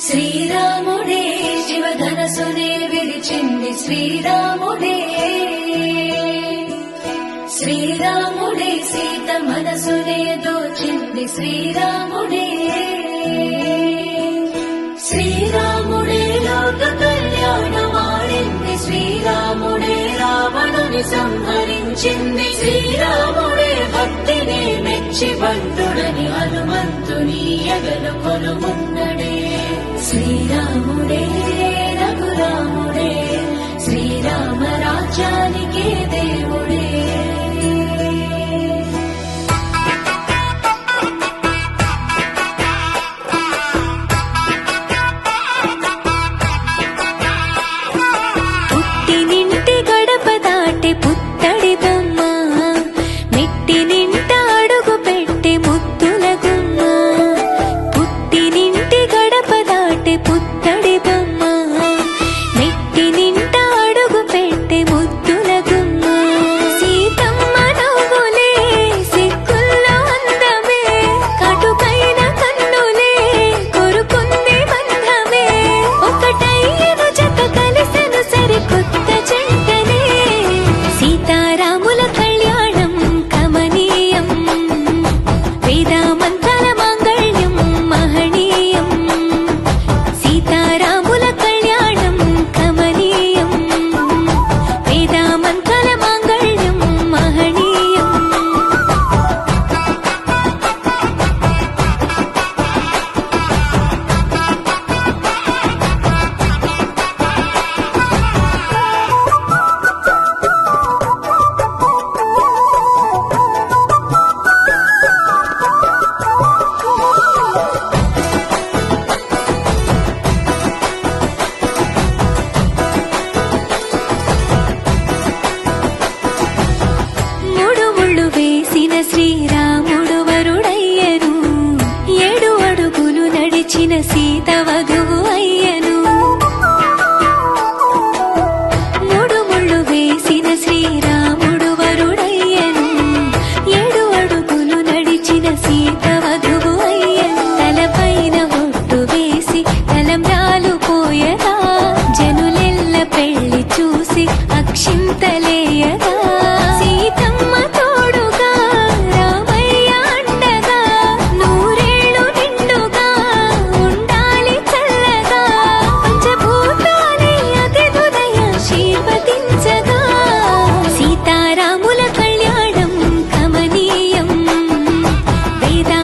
శ్రీరాముడే శివధనసునే విరిచింది శ్రీరాముడే, శ్రీరాముడే సీత మనసునే దోచింది శ్రీరాముడే, శ్రీరాముడే లోక కళ్యాణమాడింది శ్రీరాముడే, రావణుని సంహరించింది శ్రీరాముడే, భక్తిని మెచ్చి బంటుడని హనుమంతుని ఎగలు కొలుమున్నడే. శ్రీరాముడే రఘురాముడే శ్రీరామ రాజ్యానికే దేవుడే. పుట్టినింటి గడప దాటి పుత్తడి బొమ్మ, మెట్టినింట అడుగు పెట్టి ముద్దుల గుమ్మ. పుట్టినింటి గడప దాటి పుత్తడి బొమ్మ, మెట్టినింట అడుగు పెట్టి ముద్దుల గుమ్మ. సీతమ్మ నవ్వులే సిగ్గుల్లో అందమే, కటుకైన కన్నులే కొరుకుంది బంధమే. ఒకటైన జత కలిసెను సరికొత్త జంటనే, సీతారాముల కళ్యాణం కమనీయం, వేదామంతల మాంగళ్యం మహనీయం. సీతారాముల కళ్యాణం కమనీయం, వేదామంతల మాంగళ్యం మహనీయం. మూడు ముళ్ళు వేసిన శ్రీరాముడు వరుడయ్యను, 7 అడుగులు నడిచిన సీత